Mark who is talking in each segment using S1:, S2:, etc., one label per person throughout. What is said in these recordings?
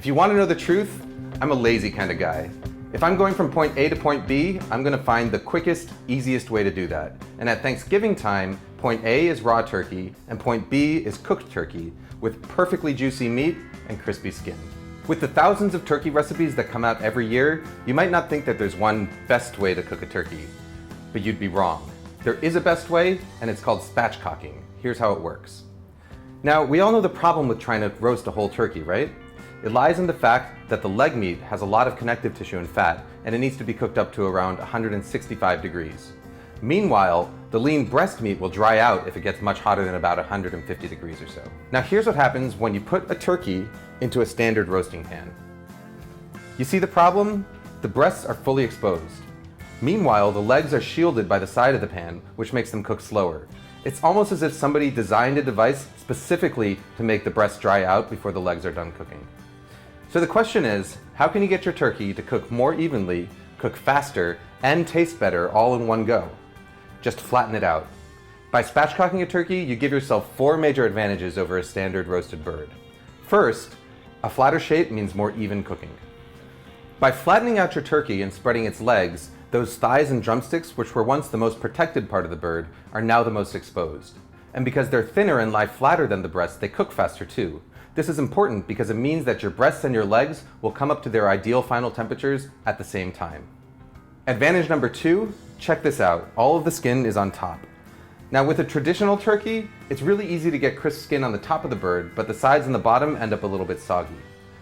S1: If you want to know the truth, I'm a lazy kind of guy. If I'm going from point A to point B, I'm going to find the quickest, easiest way to do that. And at Thanksgiving time, point A is raw turkey and point B is cooked turkey with perfectly juicy meat and crispy skin. With the thousands of turkey recipes that come out every year, you might not think that there's one best way to cook a turkey, but you'd be wrong. There is a best way, and it's called spatchcocking. Here's how it works. Now, we all know the problem with trying to roast a whole turkey, right? It lies in the fact that the leg meat has a lot of connective tissue and fat, and it needs to be cooked up to around 165 degrees. Meanwhile, the lean breast meat will dry out if it gets much hotter than about 150 degrees or so. Now here's what happens when you put a turkey into a standard roasting pan. You see the problem? The breasts are fully exposed. Meanwhile, the legs are shielded by the side of the pan, which makes them cook slower. It's almost as if somebody designed a device specifically to make the breasts dry out before the legs are done cooking. So the question is, how can you get your turkey to cook more evenly, cook faster, and taste better all in one go? Just flatten it out. By spatchcocking a turkey, you give yourself 4 major advantages over a standard roasted bird. First, a flatter shape means more even cooking. By flattening out your turkey and spreading its legs, those thighs and drumsticks, which were once the most protected part of the bird, are now the most exposed. And because they're thinner and lie flatter than the breast, they cook faster too. This is important because it means that your breasts and your legs will come up to their ideal final temperatures at the same time. Advantage number 2, check this out. All of the skin is on top. Now with a traditional turkey, it's really easy to get crisp skin on the top of the bird, but the sides and the bottom end up a little bit soggy.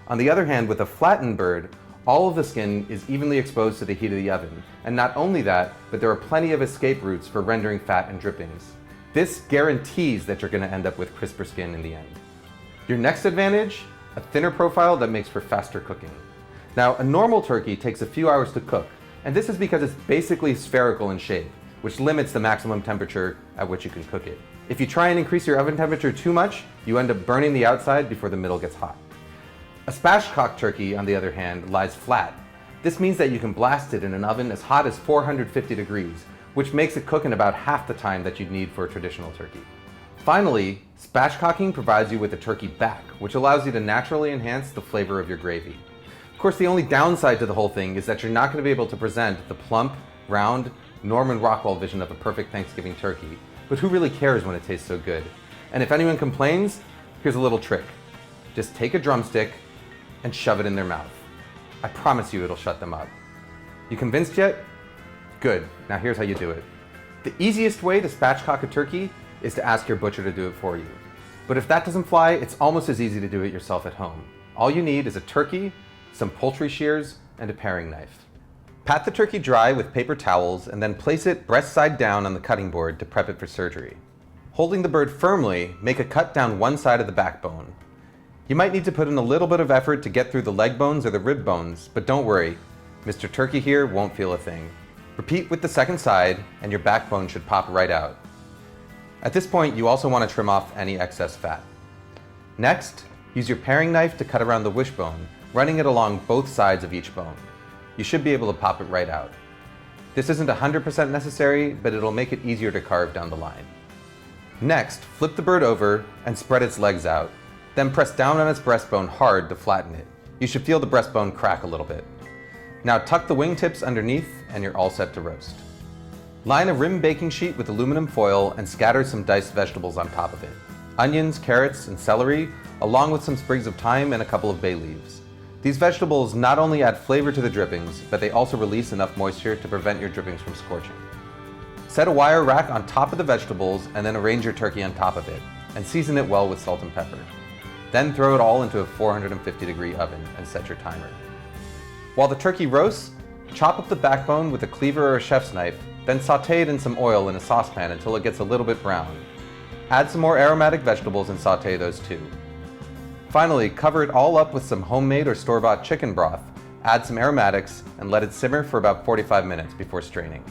S1: On the other hand, with a flattened bird, all of the skin is evenly exposed to the heat of the oven. And not only that, but there are plenty of escape routes for rendering fat and drippings. This guarantees that you're going to end up with crisper skin in the end. Your next advantage, a thinner profile that makes for faster cooking. Now, a normal turkey takes a few hours to cook, and this is because it's basically spherical in shape, which limits the maximum temperature at which you can cook it. If you try and increase your oven temperature too much, you end up burning the outside before the middle gets hot. A spatchcocked turkey, on the other hand, lies flat. This means that you can blast it in an oven as hot as 450 degrees, which makes it cook in about half the time that you'd need for a traditional turkey. Finally, spatchcocking provides you with a turkey back, which allows you to naturally enhance the flavor of your gravy. Of course, the only downside to the whole thing is that you're not going to be able to present the plump, round, Norman Rockwell vision of a perfect Thanksgiving turkey. But who really cares when it tastes so good? And if anyone complains, here's a little trick. Just take a drumstick and shove it in their mouth. I promise you it'll shut them up. You convinced yet? Good. Now here's how you do it. The easiest way to spatchcock a turkey is to ask your butcher to do it for you. But if that doesn't fly, it's almost as easy to do it yourself at home. All you need is a turkey, some poultry shears, and a paring knife. Pat the turkey dry with paper towels and then place it breast side down on the cutting board to prep it for surgery. Holding the bird firmly, make a cut down one side of the backbone. You might need to put in a little bit of effort to get through the leg bones or the rib bones, but don't worry, Mr. Turkey here won't feel a thing. Repeat with the second side, and your backbone should pop right out. At this point, you also want to trim off any excess fat. Next, use your paring knife to cut around the wishbone, running it along both sides of each bone. You should be able to pop it right out. This isn't 100% necessary, but it'll make it easier to carve down the line. Next, flip the bird over and spread its legs out. Then press down on its breastbone hard to flatten it. You should feel the breastbone crack a little bit. Now tuck the wingtips underneath and you're all set to roast. Line a rim baking sheet with aluminum foil and scatter some diced vegetables on top of it. Onions, carrots, and celery, along with some sprigs of thyme and a couple of bay leaves. These vegetables not only add flavor to the drippings, but they also release enough moisture to prevent your drippings from scorching. Set a wire rack on top of the vegetables and then arrange your turkey on top of it, and season it well with salt and pepper. Then throw it all into a 450-degree oven and set your timer. While the turkey roasts, chop up the backbone with a cleaver or a chef's knife, then sauté it in some oil in a saucepan until it gets a little bit brown. Add some more aromatic vegetables and sauté those too. Finally, cover it all up with some homemade or store-bought chicken broth, add some aromatics, and let it simmer for about 45 minutes before straining.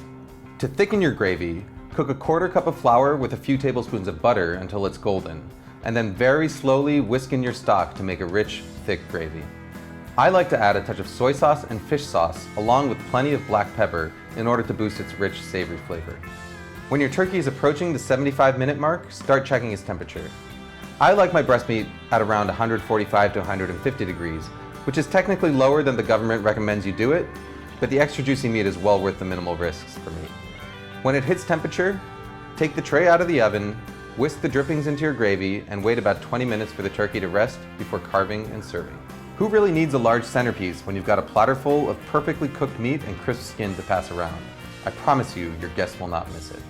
S1: To thicken your gravy, cook a 1/4 cup of flour with a few tablespoons of butter until it's golden, and then very slowly whisk in your stock to make a rich, thick gravy. I like to add a touch of soy sauce and fish sauce along with plenty of black pepper in order to boost its rich, savory flavor. When your turkey is approaching the 75-minute mark, start checking its temperature. I like my breast meat at around 145 to 150 degrees, which is technically lower than the government recommends you do it, but the extra juicy meat is well worth the minimal risks for me. When it hits temperature, take the tray out of the oven, whisk the drippings into your gravy, and wait about 20 minutes for the turkey to rest before carving and serving. Who really needs a large centerpiece when you've got a platter full of perfectly cooked meat and crisp skin to pass around? I promise you, your guests will not miss it.